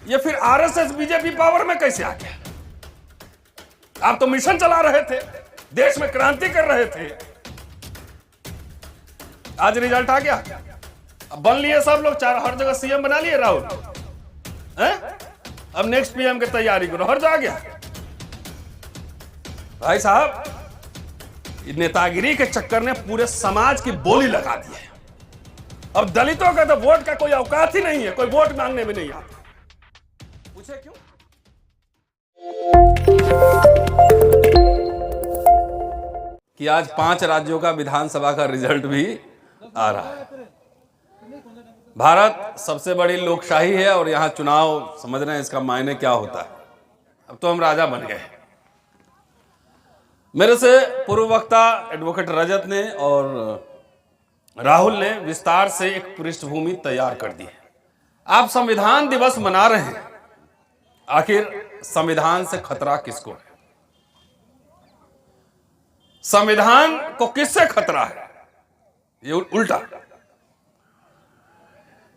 ये फिर RSS BJP power में कैसे आ गया? आप तो मिशन चला रहे थे, देश में क्रांति कर रहे थे, आज रिजल्ट आ गया। अब बन लिए सब लोग, चार हर जगह सीएम बना लिए राहुल हैं? अब नेक्स्ट पीएम की तैयारी करो, हर जा गया। भाई साहब, नेतागिरी के चक्कर ने पूरे समाज की बोली लगा दी है। अब दलितों का तो वोट का कोई औकात ही नहीं है, कोई वोट मांगने भी नहीं आता। पूछे क्यों? कि आज 5 राज्यों का विधानसभा का रिजल्ट भी आ रहा है। भारत सबसे बड़ी लोकशाही है और यहां चुनाव समझ रहे हैं इसका मायने क्या होता है। अब तो हम राजा बन गए। मेरे से पूर्व वक्ता एडवोकेट रजत ने और राहुल ने विस्तार से एक पृष्ठभूमि तैयार कर दी है। आप संविधान दिवस मना रहे हैं, आखिर संविधान से खतरा किसको है? संविधान को किससे खतरा है? ये उल्टा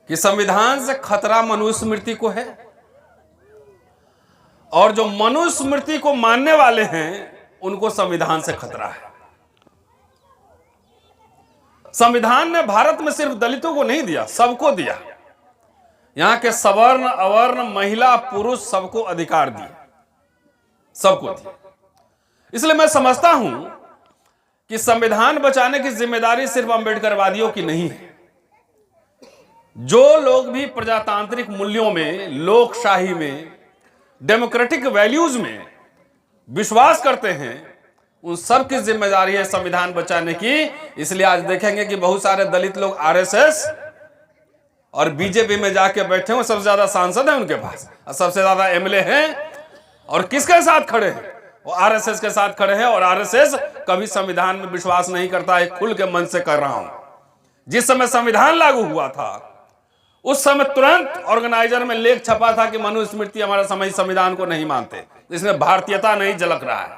कि संविधान से खतरा मनुस्मृति को है, और जो मनुस्मृति को मानने वाले हैं उनको संविधान से खतरा है। संविधान ने भारत में सिर्फ दलितों को नहीं दिया, सबको दिया। यहां के सवर्ण, अवर्ण, महिला, पुरुष सबको अधिकार दिए, सबको दिए। इसलिए मैं समझता हूं कि संविधान बचाने की जिम्मेदारी सिर्फ अंबेडकरवादियों की नहीं है। जो लोग भी प्रजातांत्रिक मूल्यों में, लोकशाही में, डेमोक्रेटिक वैल्यूज में विश्वास करते हैं, उन सब की जिम्मेदारी है संविधान बचाने की। इसलिए आज देखेंगे कि बहुत सारे दलित लोग आरएसएस और बीजेपी में जाके बैठे हैं। सबसे ज्यादा सांसद हैं उनके पास, और सबसे ज्यादा एमएलए हैं, और किसके साथ खड़े हैं? वो आरएसएस के साथ खड़े हैं। और आरएसएस कभी संविधान में विश्वास नहीं करता है। खुल के मन से कर रहा हूं, जिस समय संविधान लागू हुआ था उस समय तुरंत ऑर्गेनाइजर में लेख छपा था कि मनुस्मृति हमारा समय संविधान को नहीं मानते, इसमें भारतीयता नहीं झलक रहा है।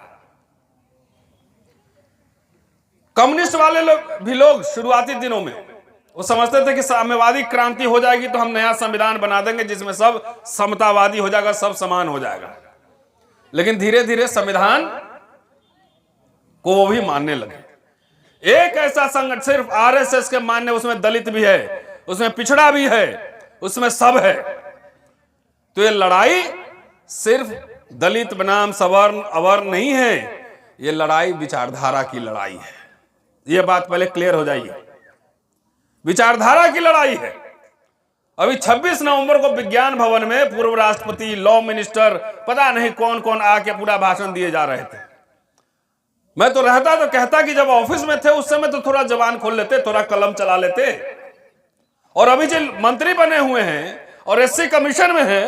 कम्युनिस्ट वाले लोग शुरुआती दिनों में वो समझते थे कि साम्यवादी क्रांति हो जाएगी तो हम नया संविधान बना देंगे जिसमें सब समतावादी हो जाएगा, सब समान हो जाएगा। लेकिन धीरे धीरे संविधान को वो भी मानने लगे। एक ऐसा संगठन सिर्फ आरएसएस के मानने, उसमें दलित भी है, उसमें पिछड़ा भी है, उसमें सब है। तो ये लड़ाई सिर्फ दलित बनाम सवर्ण अवर्ण नहीं है, ये लड़ाई विचारधारा की लड़ाई है। ये बात पहले क्लियर हो जाइए, विचारधारा की लड़ाई है। अभी 26 नवंबर को विज्ञान भवन में पूर्व राष्ट्रपति, लॉ मिनिस्टर, पता नहीं कौन कौन आके पूरा भाषण दिए जा रहे थे। मैं तो रहता तो कहता कि जब ऑफिस में थे उस समय तो थोड़ा जबान खोल लेते, थोड़ा कलम चला लेते। और अभी जो मंत्री बने हुए हैं और एससी कमीशन में हैं,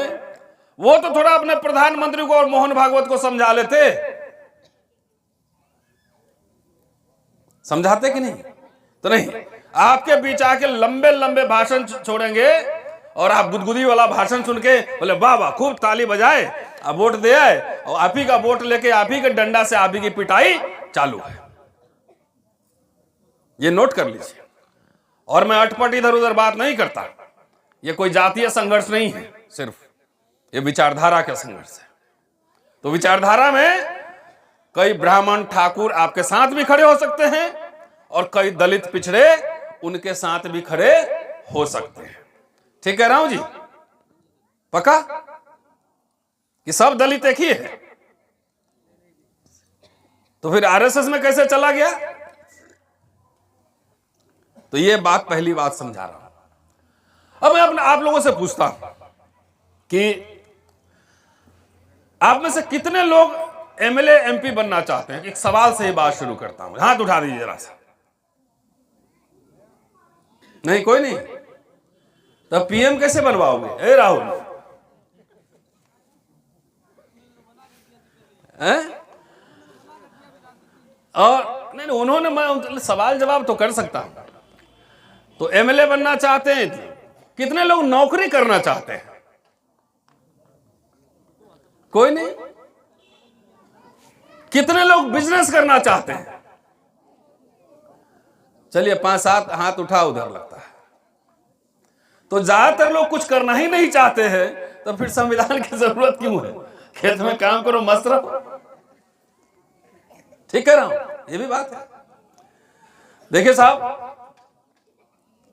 वो तो थोड़ा अपने प्रधानमंत्री को और मोहन भागवत को समझा लेते। समझाते कि नहीं? तो नहीं, आपके बीच आके लंबे लंबे भाषण छोड़ेंगे और आप गुदगुदी वाला भाषण सुन के बोले वाह वाह, खूब ताली बजाए, अब वोट दे आए, और आप ही का वोट लेके आप ही के डंडा से आप ही की पिटाई चालू है। ये नोट कर लीजिए। और मैं अटपट इधर उधर बात नहीं करता, ये कोई जातीय संघर्ष नहीं है, सिर्फ ये विचारधारा का संघर्ष है। तो विचारधारा में कई ब्राह्मण ठाकुर आपके साथ भी खड़े हो सकते हैं और कई दलित पिछड़े उनके साथ भी खड़े हो सकते हैं। ठीक कह रहा हूं जी? पक्का कि सब दलित एक ही है? तो फिर आरएसएस में कैसे चला गया? तो ये बात, पहली बात समझा रहा हूं। अब मैं आप लोगों से पूछता हूं कि आप में से कितने लोग एमएलए एमपी बनना चाहते हैं? एक सवाल से ही बात शुरू करता हूं, हाथ उठा दीजिए जरा सा। नहीं, कोई नहीं? तो पीएम कैसे बनवाओगे? ए राहुल, और नहीं, उन्होंने, मैं सवाल जवाब तो कर सकता हूं। तो एमएलए बनना चाहते हैं? कितने लोग नौकरी करना चाहते हैं? कोई नहीं? कितने लोग बिजनेस करना चाहते हैं? चलिए 5-7 हाथ उठा उधर लगता है। तो ज्यादातर लोग कुछ करना ही नहीं चाहते हैं, तो फिर संविधान की जरूरत क्यों है? खेत में काम करो, मस्त रहो। ठीक कह रहा हूं, ये भी बात है। देखिए साहब,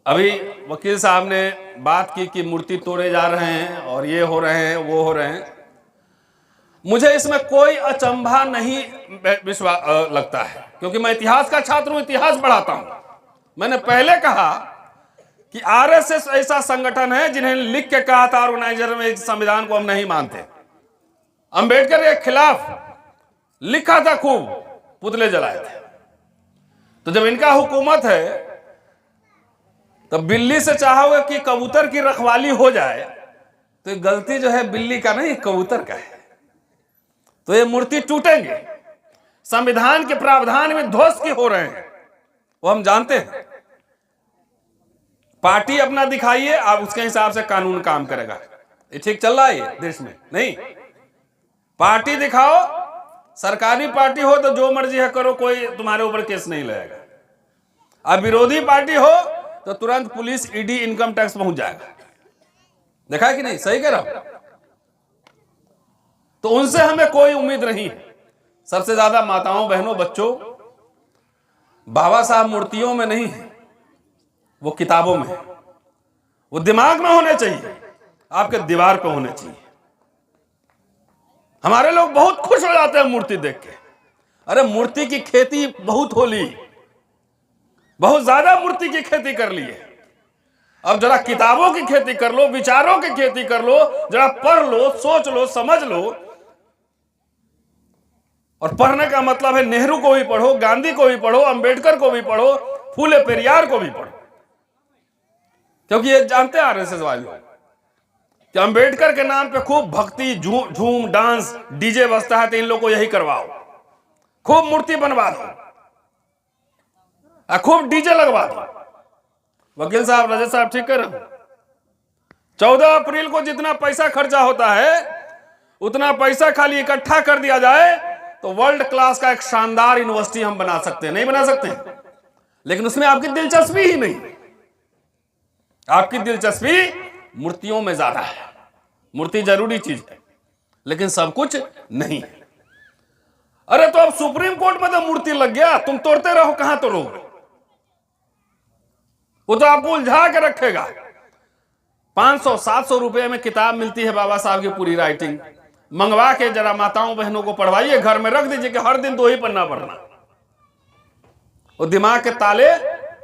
अभी वकील साहब ने बात की कि मूर्ति तोड़े जा रहे हैं और ये हो रहे हैं, वो हो रहे हैं। मुझे इसमें कोई अचंभा नहीं लगता है, क्योंकि मैं इतिहास का छात्र हूं, इतिहास पढ़ाता हूं। मैंने पहले कहा कि आरएसएस ऐसा संगठन है जिन्हें लिख के कहा था ऑर्गेनाइजर में, संविधान को हम नहीं मानते। अंबेडकर के खिलाफ लिखा था, खूब पुतले जलाए थे। तो जब इनका हुकूमत है, तो बिल्ली से चाहोगे कि कबूतर की रखवाली हो जाए, तो ये गलती जो है बिल्ली का नहीं, कबूतर का है। तो ये मूर्ति टूटेंगे, संविधान के प्रावधान में ध्वस्त की हो रहे हैं, वो हम जानते हैं। पार्टी अपना दिखाइए, आप उसके हिसाब से कानून काम करेगा। ये ठीक चल रहा है ये देश में? नहीं, पार्टी दिखाओ, सरकारी पार्टी हो तो जो मर्जी है करो, कोई तुम्हारे ऊपर केस नहीं लगेगा। अब विरोधी पार्टी हो तो तुरंत पुलिस, ईडी, इनकम टैक्स पहुंच जाएगा। देखा है कि नहीं? सही कह रहा हूं? तो उनसे हमें कोई उम्मीद नहीं है। सबसे ज्यादा माताओं, बहनों, बच्चों, बाबा साहब मूर्तियों में नहीं है, वो किताबों में है। वो दिमाग में होने चाहिए, आपके दीवार पे होने चाहिए। हमारे लोग बहुत खुश हो जाते हैं मूर्ति देख के। अरे मूर्ति की खेती बहुत हो ली, बहुत ज्यादा मूर्ति की खेती कर ली है। अब जरा किताबों की खेती कर लो, विचारों की खेती कर लो, जरा पढ़ लो, सोच लो, समझ लो। और पढ़ने का मतलब है नेहरू को भी पढ़ो, गांधी को भी पढ़ो, अंबेडकर को भी पढ़ो, फूले पेरियार को भी पढ़ो। क्योंकि ये जानते हैं आरएसएस वाले कि अंबेडकर के नाम पे खूब भक्ति, झूम, डांस, डीजे बजता है, तो इन लोग को यही करवाओ, खूब मूर्ति बनवा दो, खूब डीजे लगवा दो। वकील साहब, रजत साहब ठीक कर रहे हो? 14 अप्रैल को जितना पैसा खर्चा होता है, उतना पैसा खाली इकट्ठा कर दिया जाए तो वर्ल्ड क्लास का एक शानदार यूनिवर्सिटी हम बना सकते हैं। नहीं बना सकते? लेकिन उसमें आपकी दिलचस्पी ही नहीं। आपकी दिलचस्पी मूर्तियों में ज्यादा है। मूर्ति जरूरी चीज है, लेकिन सब कुछ नहीं है। अरे तो अब सुप्रीम कोर्ट में तो मूर्ति लग गया, तुम तोड़ते रहो, कहां तोड़ोगे? वो तो आपको उलझा के रखेगा। 500-700 रुपए में किताब मिलती है बाबा साहब की पूरी राइटिंग। मंगवा के जरा माताओं बहनों को पढ़वाइए, घर में रख दीजिए कि हर दिन 2 ही पन्ना पढ़ना। वो दिमाग के ताले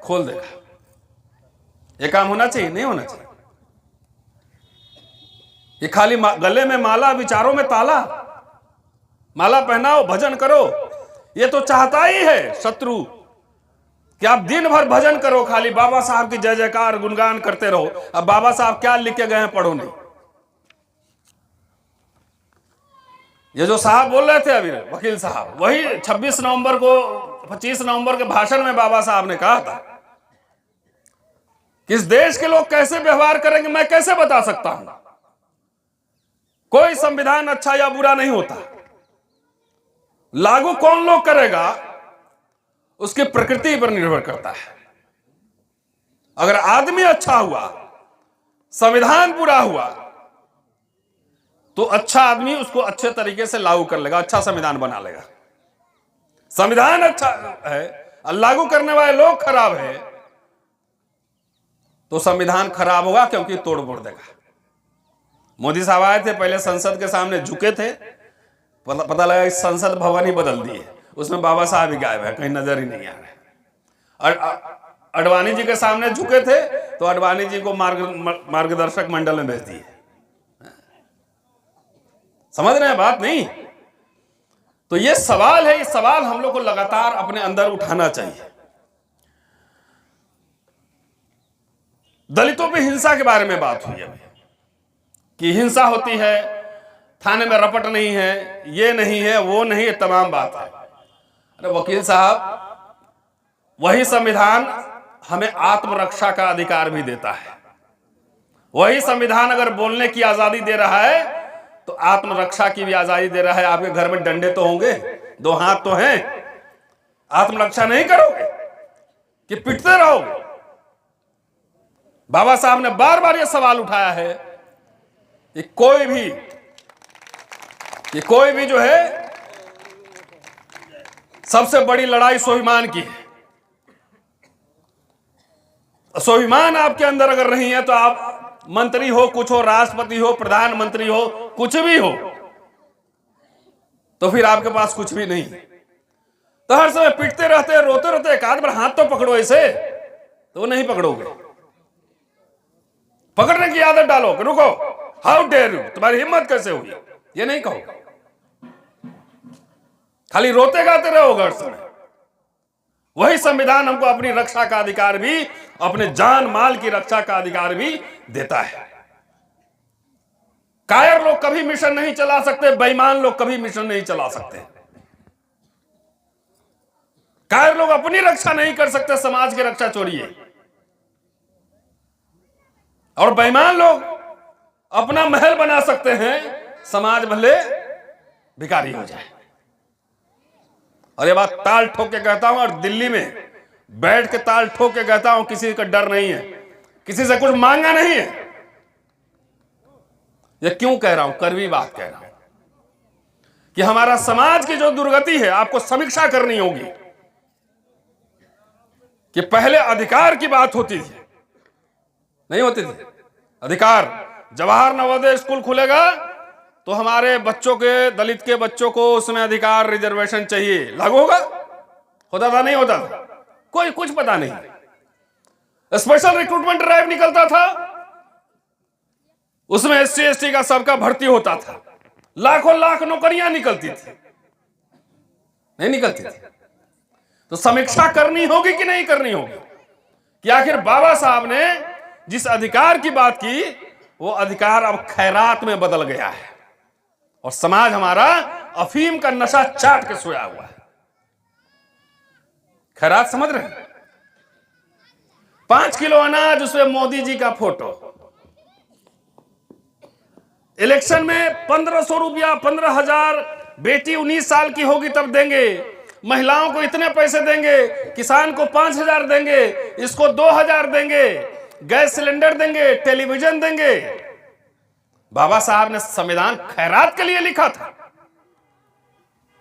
खोल देगा। ये काम होना चाहिए? नहीं होना चाहिए। ये खाली गले में माला, विचारों में ताला। माला पहनाओ, भजन करो। ये तो चाहता ही है शत्रु कि आप दिन भर भजन करो, खाली बाबा साहब की जय जयकार, गुणगान करते रहो। अब बाबा साहब क्या लिख के गए हैं, पढ़ो नहीं। ये जो साहब बोल रहे थे अभी, वकील साहब, वही 26 नवंबर को, 25 नवंबर के भाषण में बाबा साहब ने कहा था कि इस देश के लोग कैसे व्यवहार करेंगे मैं कैसे बता सकता हूं। कोई संविधान अच्छा या बुरा नहीं होता, लागू कौन लोग करेगा उसकी प्रकृति पर निर्भर करता है। अगर आदमी अच्छा हुआ, संविधान बुरा हुआ, तो अच्छा आदमी उसको अच्छे तरीके से लागू कर लेगा, अच्छा संविधान बना लेगा। संविधान अच्छा है और लागू करने वाले लोग खराब है, तो संविधान खराब होगा, क्योंकि तोड़ फोड़ देगा। मोदी साहब आए थे, पहले संसद के सामने झुके थे, पता लगा इस संसद भवन ही बदल दी है, उसमें बाबा साहब ही गायब है, कहीं नजर ही नहीं आ रहे। अडवाणी जी के सामने झुके थे तो अडवाणी जी को मार्गदर्शक मंडल में भेज दिए। समझ रहे हैं बात? नहीं। तो ये सवाल है, ये सवाल हम लोग को लगातार अपने अंदर उठाना चाहिए। दलितों पे हिंसा के बारे में बात हुई अभी कि हिंसा होती है, थाने में रपट नहीं है, ये नहीं है, वो नहीं है, तमाम बात है। अरे वकील साहब, वही संविधान हमें आत्मरक्षा का अधिकार भी देता है। वही संविधान अगर बोलने की आजादी दे रहा है तो आत्मरक्षा की भी आजादी दे रहा है। आपके घर में डंडे तो होंगे, 2 हाथ तो हैं, आत्मरक्षा नहीं करोगे कि पिटते रहोगे? बाबा साहब ने बार बार यह सवाल उठाया है कि कोई भी जो है, सबसे बड़ी लड़ाई स्वाभिमान की है। स्वाभिमान आपके अंदर अगर नहीं है तो आप मंत्री हो, कुछ हो, राष्ट्रपति हो, प्रधानमंत्री हो, कुछ भी हो, तो फिर आपके पास कुछ भी नहीं। तो हर समय पिटते रहते, रोते रहते, एक आध बार हाथ तो पकड़ो ऐसे, तो वो नहीं पकड़ोगे। पकड़ने की आदत डालो कि रुको, हाउ डेयर यू, तुम्हारी हिम्मत कैसे हुई, ये नहीं कहो। खाली रोते गाते रहोगे हर समय। वही संविधान हमको अपनी रक्षा का अधिकार भी, अपने जान माल की रक्षा का अधिकार भी देता है। कायर लोग कभी मिशन नहीं चला सकते, बेईमान लोग कभी मिशन नहीं चला सकते। कायर लोग अपनी रक्षा नहीं कर सकते, समाज की रक्षा छोड़िए। और बेईमान लोग अपना महल बना सकते हैं, समाज भले भिखारी हो जाए। और ये बात ताल ठोक के कहता हूं, और दिल्ली में बैठ के ताल ठोक के कहता हूं, किसी का डर नहीं है, किसी से कुछ मांगा नहीं है। ये क्यों कह रहा हूं? कड़वी बात कह रहा हूं कि हमारा समाज की जो दुर्गति है, आपको समीक्षा करनी होगी कि पहले अधिकार की बात होती थी, नहीं होती थी अधिकार। जवाहर नवोदय स्कूल खुलेगा तो हमारे बच्चों के, दलित के बच्चों को उसमें अधिकार, रिजर्वेशन चाहिए, लागू होगा? होता था? नहीं होता था? कोई कुछ पता नहीं। स्पेशल रिक्रूटमेंट ड्राइव निकलता था, उसमें SC ST का सबका भर्ती होता था, लाखों लाख नौकरियां निकलती थी, नहीं निकलती थी? तो समीक्षा करनी होगी कि नहीं करनी होगी कि आखिर बाबा साहब ने जिस अधिकार की बात की, वो अधिकार अब खैरात में बदल गया है और समाज हमारा अफीम का नशा चाट के सोया हुआ है। खैरात समझ रहे हैं? 5 किलो अनाज, उसमें मोदी जी का फोटो। इलेक्शन में 1500 रुपया, 15,000, बेटी 19 साल की होगी तब देंगे, महिलाओं को इतने पैसे देंगे, किसान को 5,000 देंगे, इसको 2,000 देंगे, गैस सिलेंडर देंगे, टेलीविजन देंगे। बाबा साहब ने संविधान खैरात के लिए लिखा था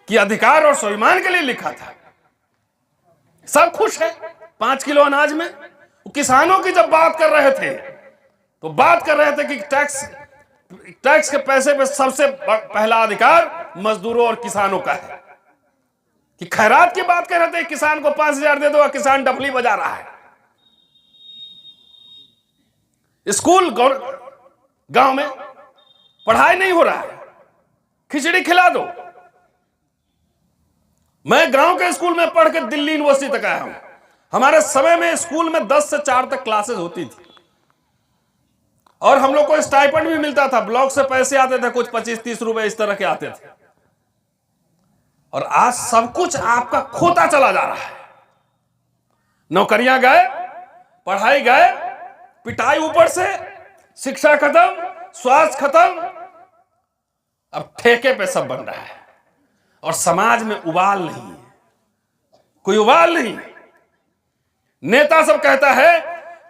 कि अधिकार और स्वाभिमान के लिए लिखा था। सब खुश है 5 किलो अनाज में। किसानों की जब बात कर रहे थे तो बात कर रहे थे कि टैक्स के पैसे पे सबसे पहला अधिकार मजदूरों और किसानों का है। कि खैरात की बात कर रहे थे, किसान को 5,000 दे दो, किसान डफली बजा रहा है। स्कूल गांव में पढ़ाई नहीं हो रहा है, खिचड़ी खिला दो। मैं गांव के स्कूल में पढ़ के दिल्ली यूनिवर्सिटी तक आया हूं। हमारे समय में स्कूल में 10 से 4 तक क्लासेस होती थी और हम लोग को स्टाइपेंड भी मिलता था। ब्लॉक से पैसे आते थे, कुछ 25-30 रुपए इस तरह के आते थे। और आज सब कुछ आपका खोता चला जा रहा है। नौकरियां गए, पढ़ाई गए, पिटाई ऊपर से, शिक्षा खत्म, स्वास्थ्य खत्म, अब ठेके पे सब बन रहा है और समाज में उबाल नहीं है, कोई उबाल नहीं। नेता सब कहता है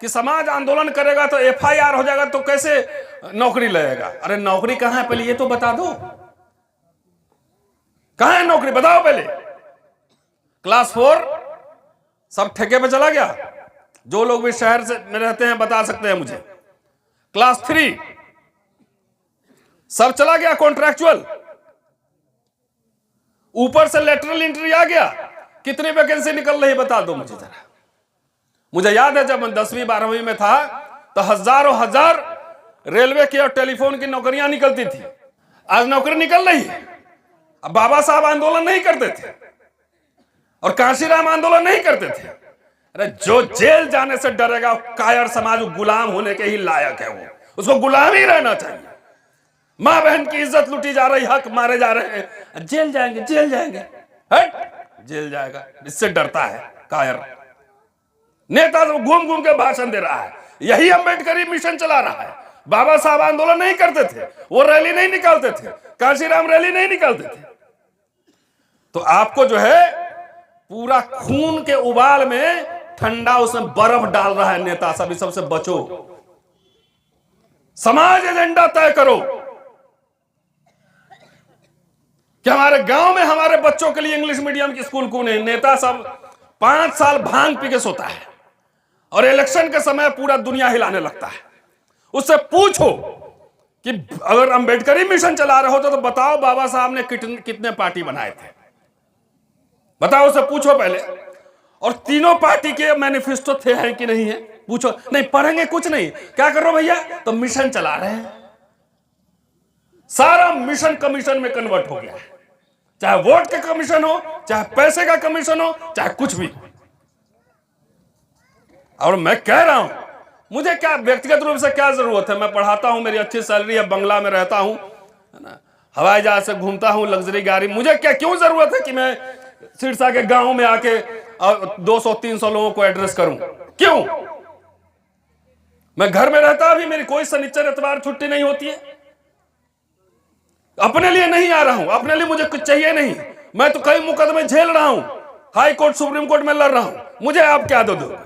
कि समाज आंदोलन करेगा तो FIR हो जाएगा, तो कैसे नौकरी लगेगा? अरे नौकरी कहां है पहले ये तो बता दो, कहां है नौकरी बताओ पहले। क्लास 4 सब ठेके पे चला गया। जो लोग भी शहर से में रहते हैं बता सकते हैं मुझे। क्लास 3 सब चला गया कॉन्ट्रैक्चुअल। ऊपर से लेटरल एंट्री आ गया। कितनी वैकेंसी निकल रही बता दो मुझे जरा। मुझे याद है जब मैं 10वीं 12वीं में था तो हजारों हजार रेलवे की और टेलीफोन की नौकरियां निकलती थी। आज नौकरी निकल रही है। अब बाबा साहब आंदोलन नहीं करते थे और कांशीराम आंदोलन नहीं करते थे। अरे जो जेल जाने से डरेगा, कायर समाज गुलाम होने के ही लायक है, वो उसको गुलाम ही रहना चाहिए। मां बहन की इज्जत लूटी जा रही, हक मारे जा रहे हैं, जेल जाएंगे, जेल जाएंगे, हट जेल जाएगा, इससे डरता है कायर। नेता तो घूम घूम के भाषण दे रहा है, यही अम्बेडकरी मिशन चला रहा है। बाबा साहब आंदोलन नहीं करते थे, वो रैली नहीं निकालते थे, कांशीराम रैली नहीं निकालते थे। तो आपको जो है पूरा खून के उबाल में ठंडा उसमें बर्फ डाल रहा है नेता सब, इस सबसे बचो। समाज एजेंडा तय करो कि हमारे गांव में हमारे बच्चों के लिए इंग्लिश मीडियम की स्कूल क्यों नहीं। नेता सब 5 साल भांग पी के सोता है और इलेक्शन के समय पूरा दुनिया हिलाने लगता है। उससे पूछो कि अगर अंबेडकरी मिशन चला रहे हो तो बताओ बाबा साहब ने कितने पार्टी बनाए थे, बताओ, उससे पूछो पहले। और तीनों पार्टी के मैनिफेस्टो थे हैं कि नहीं है, पूछो। नहीं पढ़ेंगे कुछ नहीं, क्या कर रहे हो भैया, तो मिशन चला रहे हैं। सारा मिशन कमीशन में कन्वर्ट हो गया है, चाहे वोट का कमीशन हो, चाहे पैसे का कमीशन हो, चाहे कुछ भी। और मैं कह रहा हूं, मुझे क्या व्यक्तिगत रूप से क्या जरूरत है, मैं पढ़ाता हूं, मेरी अच्छी सैलरी है, बंगला में रहता हूं, है ना, हवाई जहाज से घूमता हूं, लग्जरी गाड़ी, मुझे क्या क्यों जरूरत है कि मैं सिरसा के गांव में आके 200-300 लोगों को एड्रेस करूं, क्यों? मैं घर में रहता भी, मेरी कोई शनिचर इतवार छुट्टी नहीं होती है। अपने लिए नहीं आ रहा हूं, अपने लिए मुझे कुछ चाहिए नहीं, मैं तो कई मुकदमे झेल रहा हूं, हाई कोर्ट सुप्रीम कोर्ट में लड़ रहा हूं, मुझे आप क्या दे दोगे,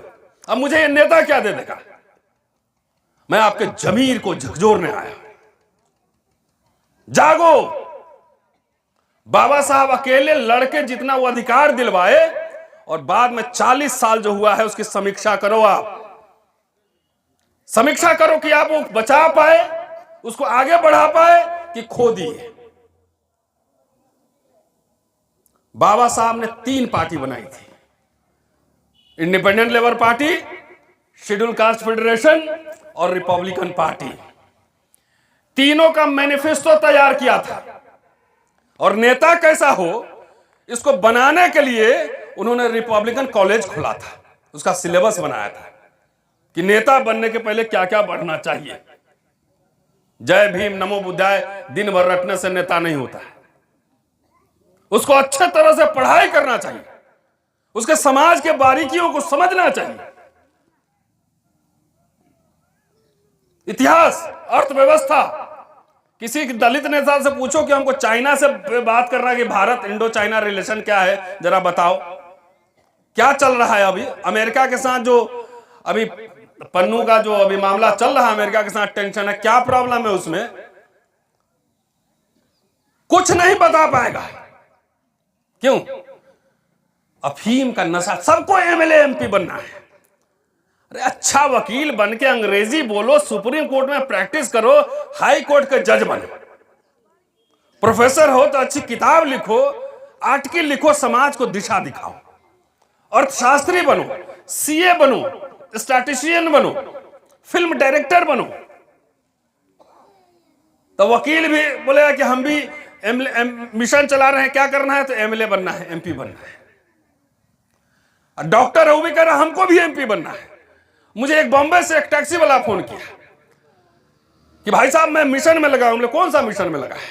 अब मुझे ये नेता क्या दे देगा? मैं आपके जमीर को झकझोरने आया। जागो। बाबा साहब अकेले लड़के जितना वो अधिकार दिलवाए, और बाद में 40 साल जो हुआ है उसकी समीक्षा करो। आप समीक्षा करो कि आप वो बचा पाए, उसको आगे बढ़ा पाए कि खो दिए। बाबा साहब ने 3 पार्टी बनाई थी, independent labour party, schedule caste federation और रिपब्लिकन पार्टी। तीनों का मैनिफेस्टो तैयार किया था, और नेता कैसा हो इसको बनाने के लिए उन्होंने रिपब्लिकन कॉलेज खोला था, उसका सिलेबस बनाया था कि नेता बनने के पहले क्या क्या पढ़ना चाहिए। जय भीम नमो बुद्धाय दिन भर रटने से नेता नहीं होता है, उसको अच्छे तरह से पढ़ाई करना चाहिए, उसके समाज के बारीकियों को समझना चाहिए, इतिहास, अर्थव्यवस्था। किसी दलित नेता से पूछो कि हमको चाइना से बात करना, कि भारत इंडो चाइना रिलेशन क्या है, जरा बताओ क्या चल रहा है अभी अमेरिका के साथ, जो अभी पन्नू का जो अभी मामला चल रहा है, अमेरिका के साथ टेंशन है, क्या प्रॉब्लम है उसमें, कुछ नहीं बता पाएगा। क्यों? अफीम का नशा, सबको एमएलए एमपी बनना है। अरे अच्छा वकील बन के अंग्रेजी बोलो, सुप्रीम कोर्ट में प्रैक्टिस करो, हाई कोर्ट के जज बनो, प्रोफेसर हो तो अच्छी किताब लिखो, आर्टिकल लिखो, समाज को दिशा दिखाओ, अर्थशास्त्री बनो, सीए बनो, स्टैटिस्टिशियन बनो, फिल्म डायरेक्टर बनो। तो वकील भी बोलेगा कि हम भी मिशन चला रहे हैं, क्या करना है, तो एमएलए बनना है, एमपी बनना है। डॉक्टर है वो भी कह रहा हमको भी एमपी बनना है। मुझे एक बॉम्बे से एक टैक्सी वाला फोन किया कि भाई साहब मैं मिशन में लगा हूं। कौन सा मिशन में लगा है?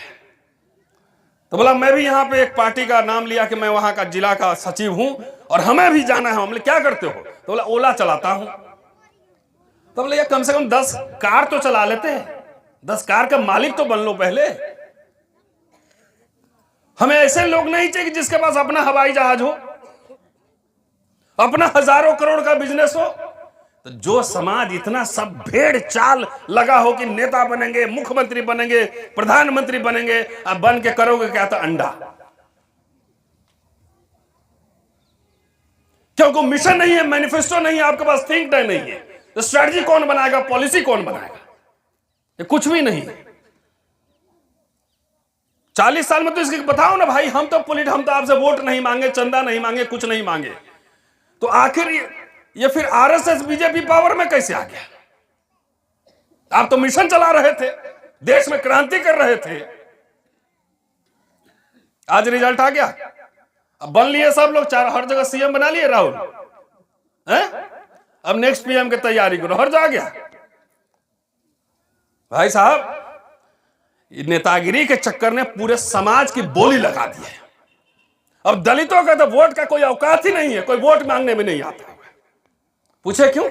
तो बोला मैं भी यहां पे एक पार्टी का नाम लिया कि मैं वहां का जिला का सचिव हूं और हमें भी जाना है। हमने क्या करते हो? तो बोला ओला चलाता हूं। तो बोले कम से कम 10 कार तो चला लेते हैं, 10 कार का मालिक तो बन लो पहले। हमें ऐसे लोग नहीं चाहिए जिसके पास अपना हवाई जहाज हो, अपना हजारों करोड़ का बिजनेस हो। तो जो समाज इतना सब भेड़ चाल लगा हो कि नेता बनेंगे, मुख्यमंत्री बनेंगे, प्रधानमंत्री बनेंगे, अब बन के करोगे क्या? तो अंडा। क्योंकि मिशन नहीं है, मैनिफेस्टो नहीं है, आपके पास थिंक टैंक नहीं है, तो स्ट्रैटेजी कौन बनाएगा, पॉलिसी कौन बनाएगा? ये कुछ भी नहीं। 40 साल में तो इसके बताओ ना भाई, हम तो आपसे वोट नहीं मांगे, चंदा नहीं मांगे, कुछ नहीं मांगे, तो आखिर ये फिर आरएसएस बीजेपी पावर में कैसे आ गया? आप तो मिशन चला रहे थे, देश में क्रांति कर रहे थे, आज रिजल्ट आ गया। अब बन लिए सब लोग, हर जगह सीएम बना लिए राहुल हैं? अब नेक्स्ट पीएम की तैयारी करो, हर जा गया। भाई साहब नेतागिरी के चक्कर ने पूरे समाज की बोली लगा दी है। अब दलितों का तो वोट का कोई औकात ही नहीं है, कोई वोट मांगने में नहीं आता। पूछे क्यों?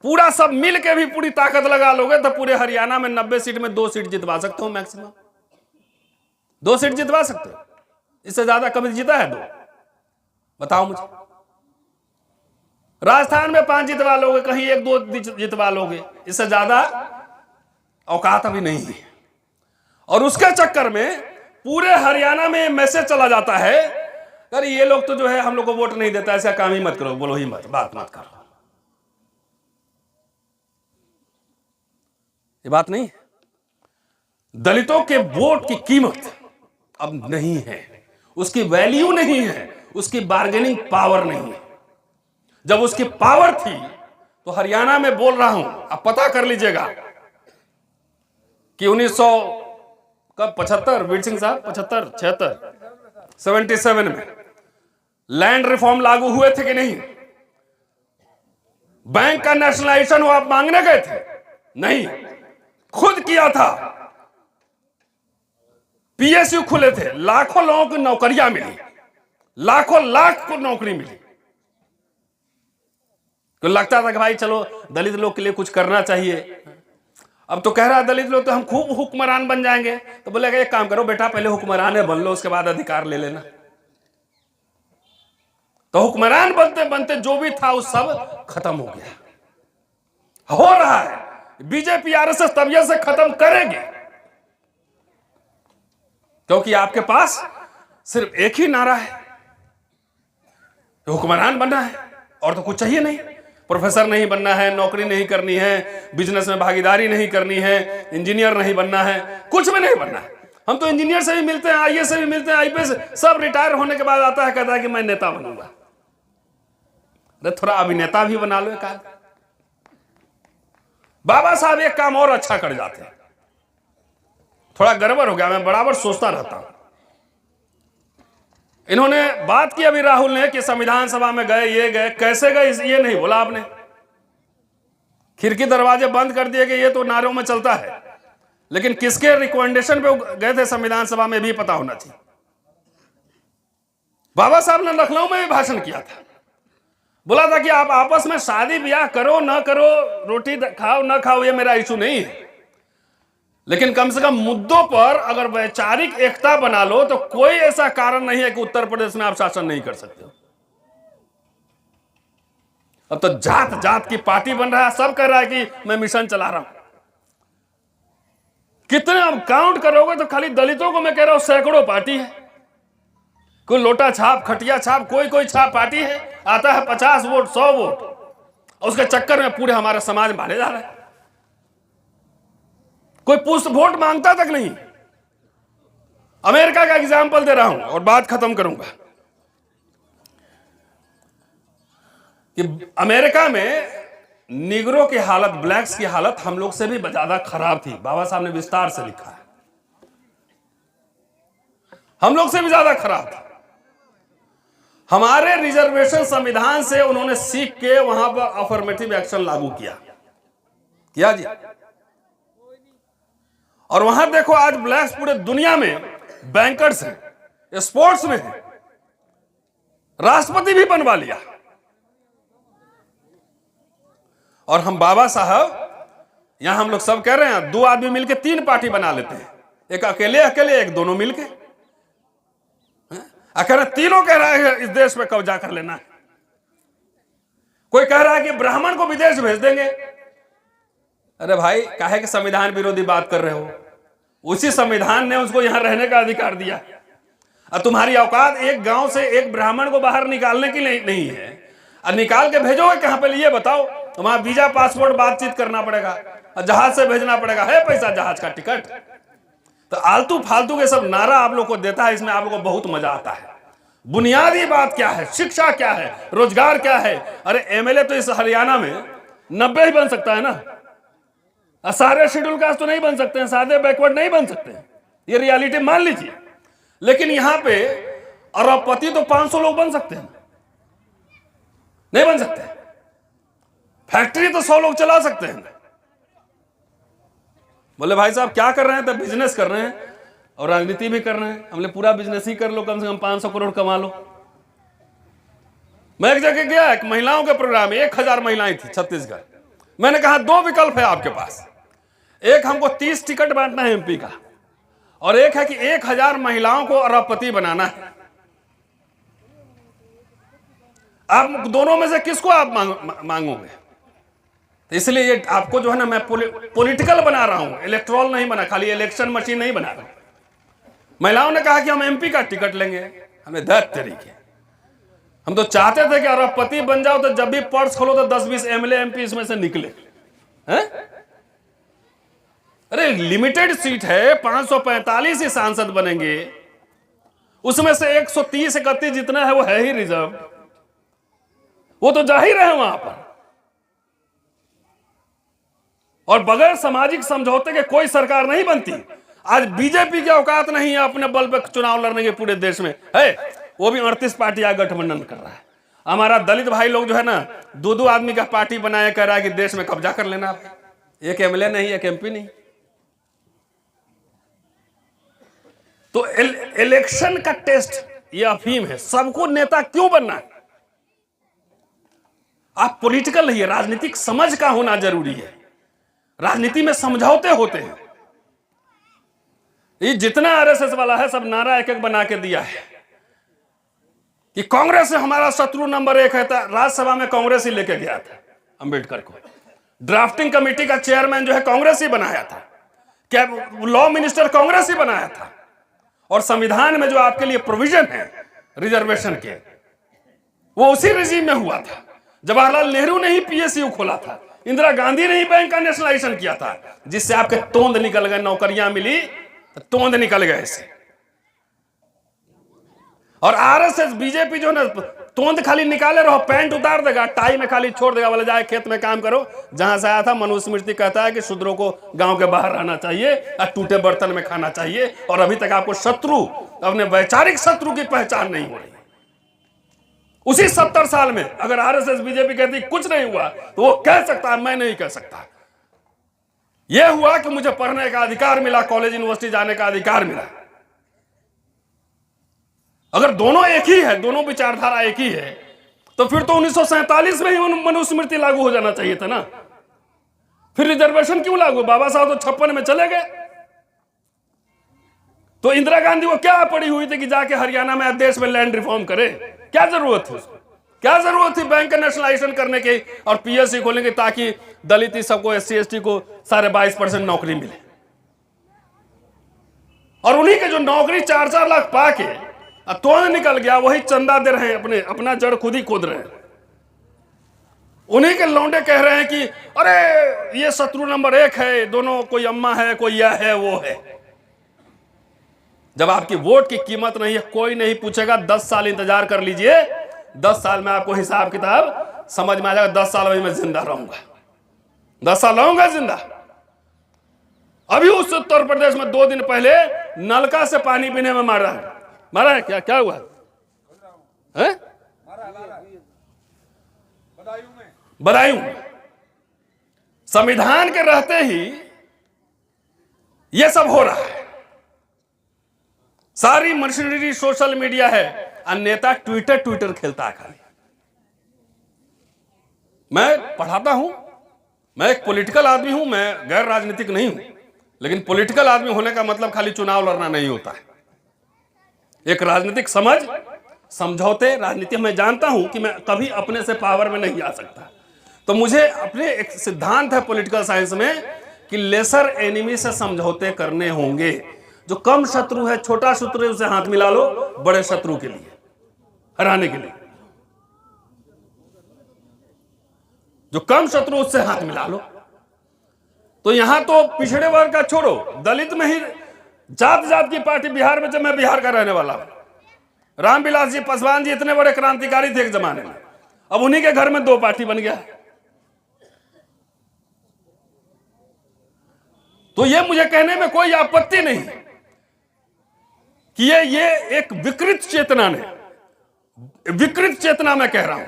पूरा सब मिल के भी पूरी ताकत लगा लोगे तो पूरे हरियाणा में 90 सीट में 2 सीट जितवा सकते हो, मैक्सिमम 2 सीट जितवा सकते हो। इससे ज्यादा कभी जीता है 2? बताओ मुझे। राजस्थान में 5 जितवा लोगे, कहीं 1-2 जितवा लोगे, इससे ज्यादा औकात अभी नहीं है। और उसके चक्कर में पूरे हरियाणा में मैसेज चला जाता है, अरे ये लोग तो जो है हम लोग को वोट नहीं देता, ऐसा काम ही मत करो, बोलो ही मत, बात मत करो। ये बात नहीं। दलितों के वोट की कीमत अब नहीं है, उसकी वैल्यू नहीं है, उसकी बार्गेनिंग पावर नहीं है। जब उसकी पावर थी तो हरियाणा में बोल रहा हूं, अब पता कर लीजिएगा कि 1975 वीर सिंह साहब 75 76 77 में लैंड रिफॉर्म लागू हुए थे कि नहीं? बैंक का नेशनलाइजेशन वो आप मांगने गए थे? नहीं, खुद किया था। पीएसयू खुले थे, लाखों लोगों को नौकरियां मिली, लाखों लाख को नौकरी मिली। तो लगता था कि भाई चलो दलित लोग के लिए कुछ करना चाहिए। अब तो कह रहा है दलित लोग तो हम खूब हुक्मरान बन जाएंगे। तो बोलेगा एक काम करो बेटा, पहले हुक्मरान बन लो, उसके बाद अधिकार ले लेना। तो हुक्मरान बनते बनते जो भी था वो सब खत्म हो गया, हो रहा है। बीजेपी आरएसएस तबियत से खत्म करेगी, क्योंकि आपके पास सिर्फ एक ही नारा है, हुक्मरान बनना है, और तो कुछ चाहिए नहीं। प्रोफेसर नहीं बनना है, नौकरी नहीं करनी है, बिजनेस में भागीदारी नहीं करनी है, इंजीनियर नहीं बनना है, कुछ भी नहीं बनना है। हम तो इंजीनियर से भी मिलते हैं, आईएएस से भी मिलते हैं, आईपीएस, सब रिटायर होने के बाद आता है, कहता है कि मैं नेता बनूंगा। अरे थोड़ा अभिनेता भी बना लो एक आध। बाबा साहब एक काम और अच्छा कर जाते हैं, थोड़ा गड़बड़ हो गया, मैं बराबर सोचता रहता हूं। इन्होंने बात की अभी राहुल ने कि संविधान सभा में गए, ये गए, कैसे गए ये नहीं बोला आपने। खिड़की दरवाजे बंद कर दिए कि ये तो नारों में चलता है, लेकिन किसके रिकमेंडेशन पे गए थे संविधान सभा में भी पता होना चाहिए। बाबा साहब ने लखनऊ में भी भाषण किया था, बोला था कि आप आपस में शादी ब्याह करो ना करो, रोटी खाओ ना खाओ, ये मेरा इशू नहीं है, लेकिन कम से कम मुद्दों पर अगर वैचारिक एकता बना लो तो कोई ऐसा कारण नहीं है कि उत्तर प्रदेश में आप शासन नहीं कर सकते हो। अब तो जात जात की पार्टी बन रहा है, सब कह रहा है कि मैं मिशन चला रहा हूं। कितने अब काउंट करोगे तो खाली दलितों को मैं कह रहा हूं सैकड़ों पार्टी है। कोई लोटा छाप, खटिया छाप, कोई कोई छाप पार्टी है, आता है 50 वोट 100 वोट, और उसके चक्कर में पूरे हमारा समाज मारे जा रहा है। कोई पुष्ट वोट मांगता तक नहीं। अमेरिका का एग्जाम्पल दे रहा हूं और बात खत्म करूंगा कि अमेरिका में निगरों की हालत, ब्लैक्स की हालत हम लोग से भी ज्यादा खराब थी। बाबा साहब ने विस्तार से लिखा है, हम लोग से भी ज्यादा खराब था। हमारे रिजर्वेशन संविधान से उन्होंने सीख के वहां पर अफर्मेटिव एक्शन लागू किया जी। और वहां देखो आज ब्लैक्स पूरे दुनिया में बैंकर्स हैं, स्पोर्ट्स में हैं, राष्ट्रपति भी बनवा लिया। और हम बाबा साहब यहां हम लोग सब कह रहे हैं 2 आदमी मिलकर 3 पार्टी बना लेते हैं, एक अकेले अकेले, एक दोनों मिलके। अकेले तीनों कह रहा है इस देश में कब्जा कर लेना है। कोई कह रहा है कि ब्राह्मण को विदेश भेज देंगे। अरे भाई काहे कि संविधान विरोधी बात कर रहे हो? उसी संविधान ने उसको यहां रहने का अधिकार दिया। और तुम्हारी औकात एक गांव से एक ब्राह्मण को बाहर निकालने की नहीं है, और निकाल के भेजोगे कहां पे लिए बताओ? वहां वीजा पासपोर्ट बातचीत करना पड़ेगा, और जहाज से भेजना पड़ेगा, है पैसा जहाज का टिकट। तो आलतू फालतू के सब नारा आप लोग को देता है, इसमें आप लोग को बहुत मजा आता है। बुनियादी बात क्या है, शिक्षा क्या है, रोजगार क्या है? अरे एमएलए तो इस हरियाणा में 90 ही बन सकता है ना, सारे शेड्यूल कास्ट तो नहीं बन सकते हैं, सादे बैकवर्ड नहीं बन सकते हैं, ये रियलिटी मान लीजिए। लेकिन यहां पे अरबपति तो 500 लोग बन सकते हैं, नहीं बन सकते। फैक्ट्री तो 100 लोग चला सकते हैं। बोले भाई साहब क्या कर रहे हैं? तो बिजनेस कर रहे हैं और राजनीति भी कर रहे हैं। हमने पूरा बिजनेस ही कर लो, कम से कम 500 करोड़ कमा लो। मैं एक जगह गया, एक महिलाओं के प्रोग्राम में 1000 महिलाएं थी छत्तीसगढ़। मैंने कहा 2 विकल्प है आपके पास, एक हमको 30 टिकट बांटना है एमपी का, और एक है कि 1000 महिलाओं को अरबपति बनाना है। आप दोनों में से किसको आप मांगोगे? तो इसलिए ये आपको जो है ना, मैं पॉलिटिकल बना रहा हूं, इलेक्ट्रॉल नहीं बना, खाली इलेक्शन मशीन नहीं बना रहा। महिलाओं ने कहा कि हम एमपी का टिकट लेंगे, हमें दैट तरीके, हम तो चाहते थे कि अरबपति बन जाओ तो जब भी पर्स खोलो तो 10-20 एमएलए एमपी इसमें से निकले हैं? अरे लिमिटेड सीट है, 545 ही सांसद बनेंगे, उसमें से 130-31 जितना है वो है ही रिजर्व, वो तो जा ही रहे वहां पर। और बगैर सामाजिक समझौते के कोई सरकार नहीं बनती। आज बीजेपी की औकात नहीं है अपने बल पर चुनाव लड़ने के पूरे देश में, है वो भी 38 पार्टी आ गठबंधन कर रहा है। हमारा दलित भाई लोग जो है ना, 2-2 आदमी का पार्टी बनाया, कह रहा है कि देश में कब्जा कर लेना, एक एमएलए नहीं, एक एमपी नहीं। तो इलेक्शन का टेस्ट ये अफीम है। सबको नेता क्यों बनना है? आप पॉलिटिकल नहीं है, राजनीतिक समझ का होना जरूरी है। राजनीति में समझौते होते हैं। ये जितना आरएसएस वाला है सब नारा एक एक बना के दिया है कि कांग्रेस हमारा शत्रु नंबर 1 है। राज्यसभा में कांग्रेस ही लेके गया था अंबेडकर को। ड्राफ्टिंग कमेटी का चेयरमैन जो है कांग्रेस ही बनाया था, क्या लॉ मिनिस्टर कांग्रेस ही बनाया था। और संविधान में जो आपके लिए प्रोविजन है रिजर्वेशन के, वो उसी रिजीम में हुआ था। जवाहरलाल नेहरू ने ही पीएसयू खोला था, इंदिरा गांधी ने ही बैंक का नेशनलाइजेशन किया था, जिससे आपके तोंद निकल गए, नौकरियां मिली तो तोंद निकल गए ऐसे। और आरएसएस बीजेपी जो ना, तोंद खाली निकाले रहो, पैंट उतार देगा, टाई में खाली छोड़ देगा, बोले जाए खेत में काम करो। जहां से आया था मनुस्मृति कहता है कि शूद्रों को गांव के बाहर रहना चाहिए और टूटे बर्तन में खाना चाहिए। और अभी तक आपको शत्रु, अपने वैचारिक शत्रु की पहचान नहीं हो रही। उसी 70 साल में अगर आरएसएस बीजेपी कहती कुछ नहीं हुआ तो वो कह सकता है, मैं नहीं कह सकता। यह हुआ कि मुझे पढ़ने का अधिकार मिला, कॉलेज यूनिवर्सिटी जाने का अधिकार मिला। अगर दोनों एक ही है, दोनों विचारधारा एक ही है, तो फिर तो 1947 में ही मनुस्मृति लागू हो जाना चाहिए था ना। फिर रिजर्वेशन क्यों लागू? बाबा साहब तो 56 में चले गए। तो इंदिरा गांधी को क्या पड़ी हुई थी कि जाके हरियाणा में देश में लैंड रिफॉर्म करे? क्या जरूरत थी उसको? क्या जरूरत थी बैंक का नेशनलाइजेशन करने की और पीएससी खोलने की, ताकि दलित सबको, एससी एसटी को 22.5% नौकरी मिले। और उन्हीं के जो नौकरी 4-4 लाख पाके तोड़ निकल गया, वही चंदा दे रहे हैं, अपना जड़ खुद ही खोद रहे हैं। उन्हीं के लौंडे कह रहे हैं कि अरे ये शत्रु नंबर 1 है, दोनों कोई अम्मा है, कोई यह है वो है। जब आपकी वोट की कीमत नहीं है, कोई नहीं पूछेगा। 10 साल इंतजार कर लीजिए, 10 साल में आपको हिसाब किताब समझ में आ जाएगा। 10 साल में मैं जिंदा रहूंगा, 10 साल रहूंगा जिंदा। अभी उस उत्तर प्रदेश में 2 दिन पहले नलका से पानी पीने में मारा है। क्या हुआ है? बदायूं में। संविधान के रहते ही यह सब हो रहा है। सारी मशीनरी सोशल मीडिया है और नेता ट्विटर खेलता है खाली। मैं पढ़ाता हूं, मैं एक पॉलिटिकल आदमी हूं, मैं गैर राजनीतिक नहीं हूं, लेकिन पॉलिटिकल आदमी होने का मतलब खाली चुनाव लड़ना नहीं होता है। एक राजनीतिक समझौते, राजनीति में जानता हूं कि मैं कभी अपने से पावर में नहीं आ सकता। तो मुझे अपने एक सिद्धांत है पॉलिटिकल साइंस में कि लेसर एनिमी से समझौते करने होंगे। जो कम शत्रु है, छोटा शत्रु है, उसे हाथ मिला लो बड़े शत्रु के लिए, हराने के लिए। जो कम शत्रु उससे हाथ मिला लो। तो यहां तो पिछड़े वर्ग का छोड़ो, दलित में ही जात की पार्टी बिहार में, जब मैं बिहार का रहने वाला हूं, रामविलास जी पासवान जी इतने बड़े क्रांतिकारी थे एक जमाने में, अब उन्हीं के घर में 2 पार्टी बन गया। तो ये मुझे कहने में कोई आपत्ति नहीं कि ये एक विकृत चेतना में कह रहा हूं,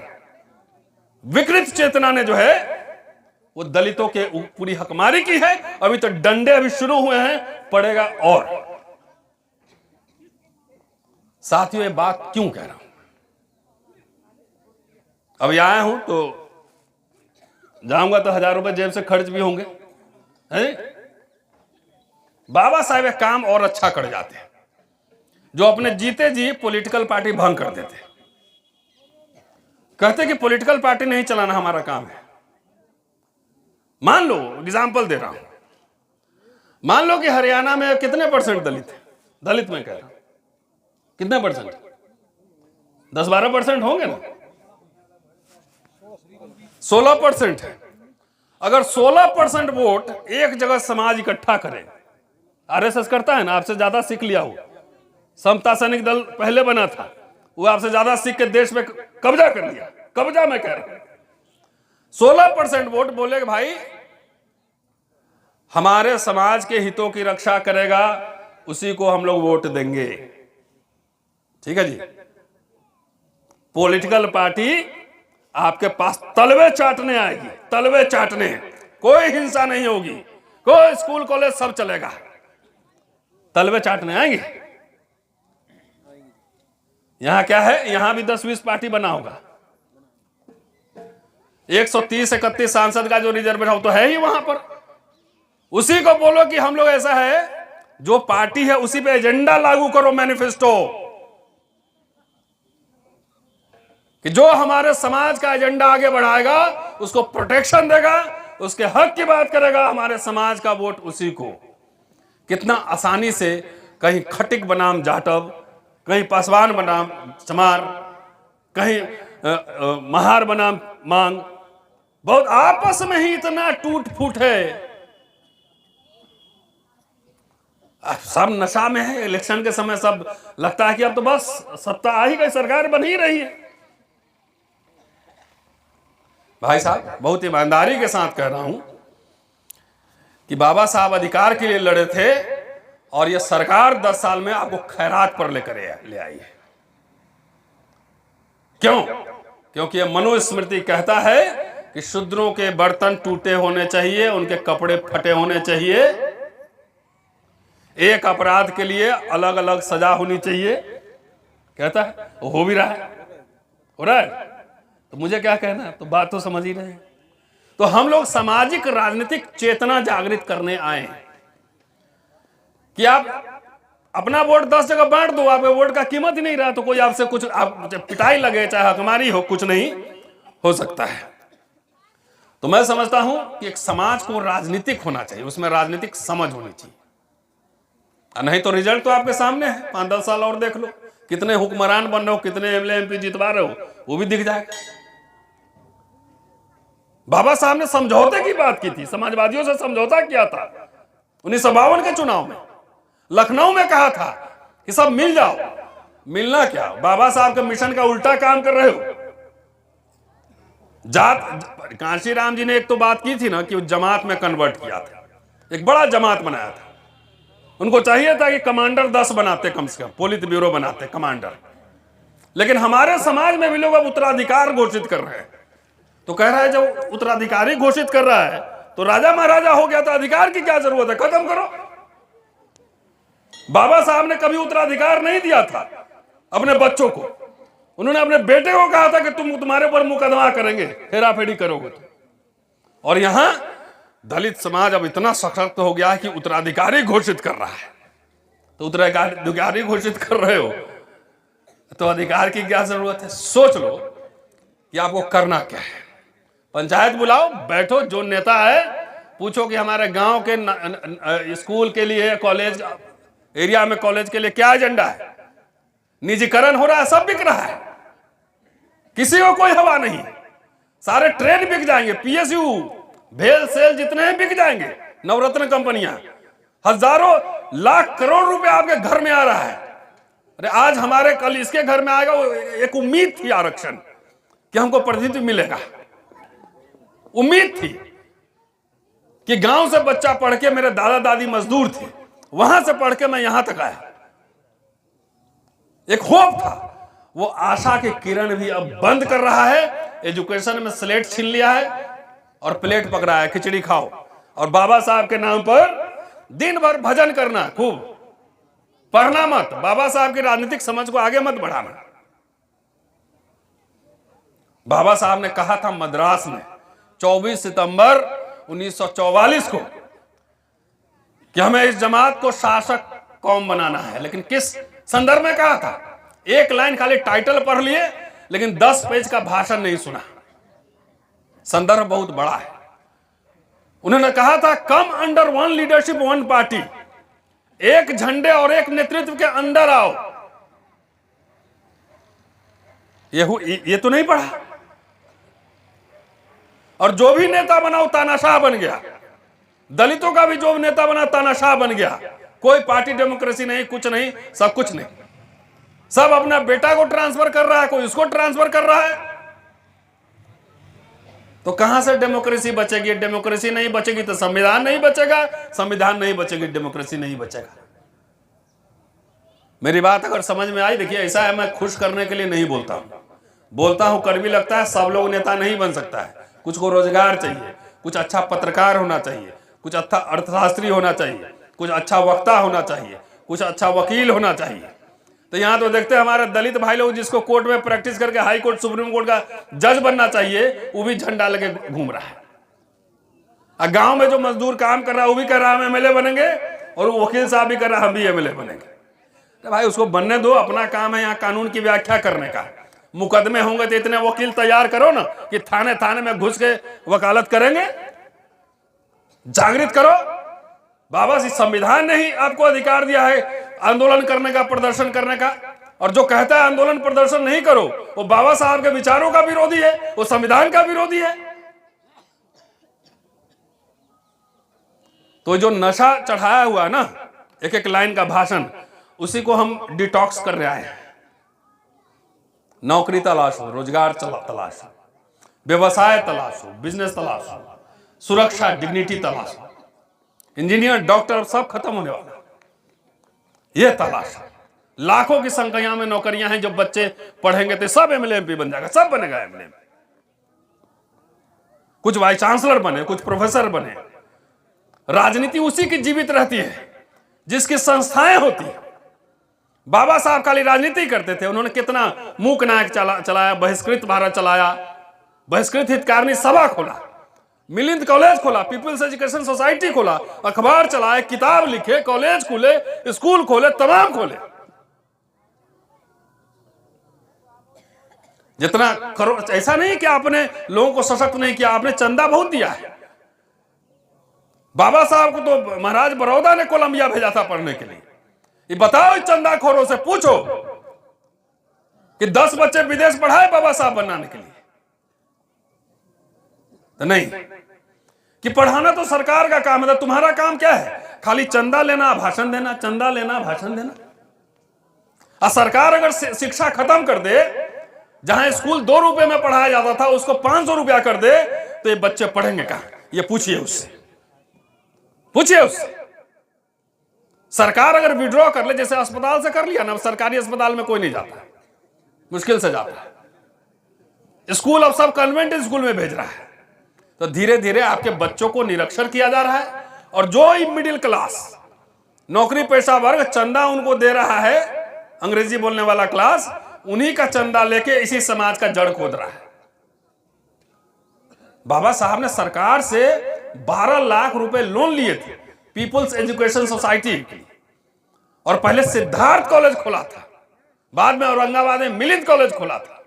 विकृत चेतना ने जो है वो दलितों के पूरी हकमारी की है। अभी तो डंडे अभी शुरू हुए हैं, पड़ेगा। और साथियों, ये बात क्यों कह रहा हूं? अभी आया हूं तो जाऊंगा तो 1000 रुपए जेब से खर्च भी होंगे, है? बाबा साहब एक काम और अच्छा कर जाते हैं, जो अपने जीते जी पॉलिटिकल पार्टी भंग कर देते। कहते कि पॉलिटिकल पार्टी नहीं चलाना हमारा काम है। मान लो, एग्जाम्पल दे रहा हूं, मान लो कि हरियाणा में कितने परसेंट दलित है? दलित में कह रहा हूं, कितने परसेंट? 10-12% होंगे ना? 16% है। अगर 16% वोट एक जगह समाज इकट्ठा करे, आरएसएस करता है ना, आपसे ज्यादा सीख लिया हो, समता सैनिक दल पहले बना था, वो आपसे ज्यादा सीख के देश में कब्जा कर लिया, कब्जा में कह रहा हूं। 16% वोट बोले कि भाई हमारे समाज के हितों की रक्षा करेगा, उसी को हम लोग वोट देंगे। ठीक है जी। पॉलिटिकल पार्टी आपके पास तलवे चाटने आएगी, तलवे चाटने, कोई हिंसा नहीं होगी, कोई स्कूल कॉलेज सब चलेगा, तलवे चाटने आएंगे। यहां क्या है, यहां भी 10-20 पार्टी बना होगा। 130-31 सांसद का जो रिजर्वेशन तो है ही वहां पर, उसी को बोलो कि हम लोग ऐसा है, जो पार्टी है उसी पे एजेंडा लागू करो, मैनिफेस्टो, कि जो हमारे समाज का एजेंडा आगे बढ़ाएगा उसको प्रोटेक्शन देगा, उसके हक की बात करेगा, हमारे समाज का वोट उसी को। कितना आसानी से कहीं खटिक बनाम जाटव, कहीं पासवान बनाम चमार, कहीं महार बनाम मांग, बहुत आपस में ही इतना टूट फूट है। सब नशा में है। इलेक्शन के समय सब लगता है कि अब तो बस सत्ता आ ही गई, सरकार बन ही रही है। भाई साहब, बहुत ईमानदारी के साथ कह रहा हूं कि बाबा साहब अधिकार के लिए लड़े थे, और ये सरकार 10 साल में आपको खैरात पर लेकर ले आई है। क्यों? क्योंकि ये मनुस्मृति कहता है कि शूद्रों के बर्तन टूटे होने चाहिए, उनके कपड़े फटे होने चाहिए, एक अपराध के लिए अलग अलग सजा होनी चाहिए, कहता है। हो भी रहा है, हो रहा है, तो मुझे क्या कहना है, तो बात तो समझ ही रहे हैं। तो हम लोग सामाजिक राजनीतिक चेतना जागृत करने आए हैं कि आप अपना वोट 10 जगह बांट दो, आपके वोट का कीमत ही नहीं रहा, तो कोई आपसे कुछ आप पिटाई लगे, चाहे हकमारी हो, कुछ नहीं हो सकता है। तो मैं समझता हूं कि एक समाज को राजनीतिक होना चाहिए, उसमें राजनीतिक समझ होनी चाहिए, नहीं तो रिजल्ट तो आपके सामने है। 5-10 साल और देख लो, कितने हुक्मरान बन रहे हो, कितने एमएलए एमपी जितवा रहे हो, वो भी दिख जाएगा। बाबा साहब ने समझौते की बात की थी, समाजवादियों से समझौता किया था 1952 के चुनाव में। लखनऊ में कहा था कि सब मिल जाओ। मिलना क्या, बाबा साहब के मिशन का उल्टा काम कर रहे हो। जात, कांशीराम जी ने एक तो बात की थी ना कि जमात में कन्वर्ट किया था, एक बड़ा जमात बनाया था। उनको चाहिए था कि कमांडर 10 बनाते, कम से कम पोलित ब्यूरो बनाते कमांडर। लेकिन हमारे समाज में भी लोग अब उत्तराधिकार घोषित कर रहे हैं। तो कह रहा है जब उत्तराधिकारी घोषित कर रहा है तो राजा महाराजा हो गया, तो अधिकार की क्या जरूरत है, खत्म करो। बाबा साहब ने कभी उत्तराधिकार नहीं दिया था अपने बच्चों को। उन्होंने अपने बेटे को कहा था कि तुम्हारे ऊपर मुकदमा करेंगे, हेरा फेरी करोगे तो। और यहां दलित समाज अब इतना सशक्त हो गया है कि उत्तराधिकारी घोषित कर रहा है। तो उत्तराधिकारी घोषित कर रहे हो तो अधिकार की क्या जरूरत है। सोच लो कि आपको करना क्या है। पंचायत बुलाओ, बैठो, जो नेता है पूछो कि हमारे गांव के स्कूल के लिए, कॉलेज एरिया में कॉलेज के लिए क्या एजेंडा है। निजीकरण हो रहा है, सब बिक रहा है, किसी को कोई हवा नहीं, सारे ट्रेन बिक जाएंगे, पीएसयू, भेल सेल जितने हैं बिक जाएंगे, नवरत्न कंपनियां, हजारों लाख करोड़ रुपए आपके घर में आ रहा है। अरे आज हमारे, कल इसके घर में आएगा। एक उम्मीद थी आरक्षण कि हमको प्रतिनिधित्व मिलेगा, उम्मीद थी कि गांव से बच्चा पढ़ के, मेरे दादा दादी मजदूर थे, वहां से पढ़ के मैं यहां तक आया, एक होप था। वो आशा की किरण भी अब बंद कर रहा है। एजुकेशन में स्लेट छीन लिया है और प्लेट पकड़ा है, खिचड़ी खाओ। और बाबा साहब के नाम पर दिन भर भजन करना, खूब पढ़ना मत, बाबा साहब की राजनीतिक समझ को आगे मत बढ़ाना। बाबा साहब ने कहा था मद्रास में 24 सितंबर 1944 को कि हमें इस जमात को शासक कौम बनाना है। लेकिन किस संदर्भ में कहा था? एक लाइन खाली टाइटल पढ़ लिए, लेकिन 10 पेज का भाषण नहीं सुना। संदर्भ बहुत बड़ा है। उन्होंने कहा था come under one leadership one party, एक झंडे और एक नेतृत्व के अंदर आओ। ये तो नहीं पढ़ा। और जो भी नेता बना वो तानाशाह बन गया। दलितों का भी जो नेता बना तानाशाह बन गया। कोई पार्टी डेमोक्रेसी नहीं, कुछ नहीं, सब कुछ नहीं। सब अपना बेटा को ट्रांसफर कर रहा है, कोई उसको ट्रांसफर कर रहा है। तो कहां से डेमोक्रेसी बचेगी? डेमोक्रेसी नहीं बचेगी तो संविधान नहीं बचेगा, संविधान नहीं बचेगी डेमोक्रेसी नहीं बचेगा। मेरी बात अगर समझ में आई, देखिए ऐसा है, मैं खुश करने के लिए नहीं बोलता हूं, कड़वी लगता है। सब लोग नेता नहीं बन सकता है। कुछ को रोजगार चाहिए, कुछ अच्छा पत्रकार होना चाहिए, कुछ अच्छा अर्थशास्त्री होना चाहिए, कुछ अच्छा वक्ता होना चाहिए, कुछ अच्छा वकील होना चाहिए। तो यहां तो देखते हैं हमारे दलित भाई लोग जिसको कोर्ट में प्रैक्टिस करके हाई कोर्ट सुप्रीम कोर्ट का जज बनना चाहिए, वो भी झंडा लेके घूम रहा है। और गांव में जो मजदूर काम कर रहा है वो भी कह रहा है हम एमएलए बनेंगे, और वो वकील साहब भी कर रहा है हम भी एमएलए बनेंगे। तो भाई उसको बनने दो, अपना काम है यहाँ कानून की व्याख्या करने का। मुकदमे होंगे तो इतने वकील तैयार करो ना कि थाने थाने में घुस के वकालत करेंगे। जागृत करो। बाबा जी संविधान ने ही आपको अधिकार दिया है आंदोलन करने का, प्रदर्शन करने का। और जो कहता है आंदोलन प्रदर्शन नहीं करो, वो बाबा साहब के विचारों का विरोधी है, वो संविधान का विरोधी है। तो जो नशा चढ़ाया हुआ है ना, एक एक लाइन का भाषण, उसी को हम डिटॉक्स कर रहे हैं। नौकरी तलाशो, रोजगार तलाशो, व्यवसाय तलाशो, बिजनेस तलाशो, सुरक्षा डिग्निटी तलाशो। इंजीनियर डॉक्टर सब खत्म होने वाला, यह तलाश। लाखों की संख्या में नौकरियां हैं। जब बच्चे पढ़ेंगे तो सब एमएलए एमपी बन जाएगा, सब बनेगा एमएलए। कुछ वाइस चांसलर बने, कुछ प्रोफेसर बने। राजनीति उसी की जीवित रहती है जिसकी संस्थाएं होती है। बाबा साहब खाली राजनीति करते थे। उन्होंने कितना मूक नायक चलाया, बहिष्कृत भारत चलाया, बहिष्कृत हितकारिणी सभा खोला, मिलिंद कॉलेज खोला, पीपल्स एजुकेशन सोसाइटी खोला, अखबार चलाए, किताब लिखे, कॉलेज खुले, स्कूल खोले, तमाम खोले। जितना करो, ऐसा नहीं कि आपने लोगों को सशक्त नहीं किया, आपने चंदा बहुत दिया है। बाबा साहब को तो महाराज बड़ौदा ने कोलंबिया भेजा था पढ़ने के लिए। ये बताओ इस चंदाखोरों से पूछो कि 10 बच्चे विदेश पढ़ाए बाबा साहब बनाने के लिए? तो नहीं, कि पढ़ाना तो सरकार का काम है। तो तुम्हारा काम क्या है? खाली चंदा लेना, भाषण देना, चंदा लेना, भाषण देना। और सरकार अगर शिक्षा खत्म कर दे, जहां स्कूल 2 रुपए में पढ़ाया जाता था उसको 500 रुपया कर दे, तो ये बच्चे पढ़ेंगे कहां? ये पूछिए उससे, पूछिए उससे। सरकार अगर विड्रॉ कर ले, जैसे अस्पताल से कर लिया ना, सरकारी अस्पताल में कोई नहीं जाता, मुश्किल से जाता है। स्कूल अब सब कन्वेंट स्कूल में भेज रहा है। तो धीरे धीरे आपके बच्चों को निरक्षर किया जा रहा है। और जो मिडिल क्लास, नौकरी पेशा वर्ग चंदा उनको दे रहा है, अंग्रेजी बोलने वाला क्लास, उन्हीं का चंदा लेके इसी समाज का जड़ खोद रहा है। बाबा साहब ने सरकार से 12 लाख रुपए लोन लिए थे पीपल्स एजुकेशन सोसाइटी की। और पहले सिद्धार्थ कॉलेज खोला था, बाद में औरंगाबाद में मिलिंद कॉलेज खोला था।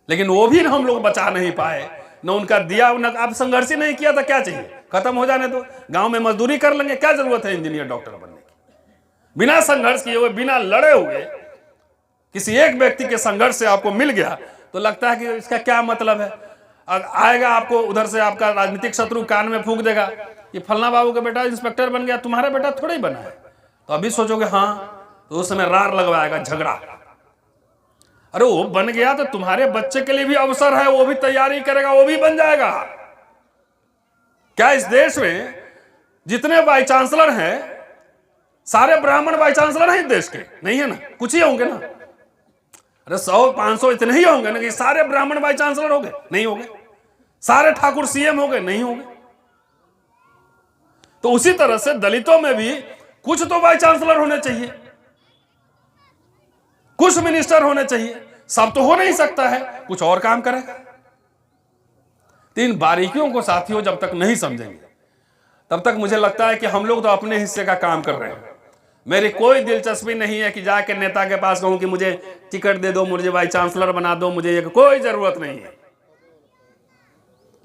लेकिन वो भी हम लोग बचा नहीं पाए, न उनका दिया, न आप संघर्ष ही नहीं किया था। क्या चाहिए? खत्म हो जाने दो, गांव में मजदूरी कर लेंगे। क्या जरूरत है इंजीनियर डॉक्टर बनने की? बिना संघर्ष किए हुए, बिना लड़े हुए, किसी एक व्यक्ति के संघर्ष से आपको मिल गया तो लगता है कि इसका क्या मतलब है। आएगा आपको उधर से आपका राजनीतिक शत्रु कान में फूंक देगा, ये फलना बाबू का बेटा इंस्पेक्टर बन गया, तुम्हारा बेटा थोड़ा ही बना है। तो अभी सोचोगे हाँ, तो उस समय रार लगवाएगा, झगड़ा। अरे वो बन गया तो तुम्हारे बच्चे के लिए भी अवसर है, वो भी तैयारी करेगा, वो भी बन जाएगा। क्या इस देश में जितने वाइस चांसलर हैं सारे ब्राह्मण वाइस चांसलर हैं इस देश के? नहीं है ना, कुछ ही होंगे ना। अरे 100-500 इतने ही होंगे ना कि सारे ब्राह्मण वाइस चांसलर हो गए? नहीं हो गए। सारे ठाकुर सीएम हो गए? नहीं हो गए। तो उसी तरह से दलितों में भी कुछ तो वाइस चांसलर होने चाहिए, कुछ मिनिस्टर होने चाहिए। सब तो हो नहीं सकता है, कुछ और काम करेगा। तो इन बारीकियों को साथियों जब तक नहीं समझेंगे, तब तक मुझे लगता है कि हम लोग तो अपने हिस्से का काम कर रहे हैं। मेरी कोई दिलचस्पी नहीं है कि जाके नेता के पास कहूं कि मुझे टिकट दे दो, मुझे वाइस चांसलर बना दो, मुझे एक कोई जरूरत नहीं है।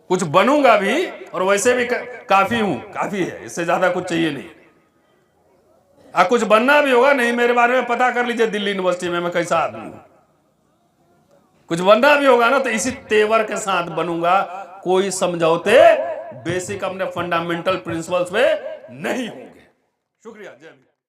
कुछ बनूंगा भी और वैसे भी काफी हूं, काफी है, इससे ज्यादा कुछ चाहिए नहीं। कुछ बनना भी होगा, नहीं मेरे बारे में पता कर लीजिए दिल्ली यूनिवर्सिटी में मैं कैसा आदमी हूं। कुछ बनना भी होगा ना तो इसी तेवर के साथ बनूंगा, कोई समझौते बेसिक अपने फंडामेंटल प्रिंसिपल्स पे नहीं होंगे। शुक्रिया, जय हिंद।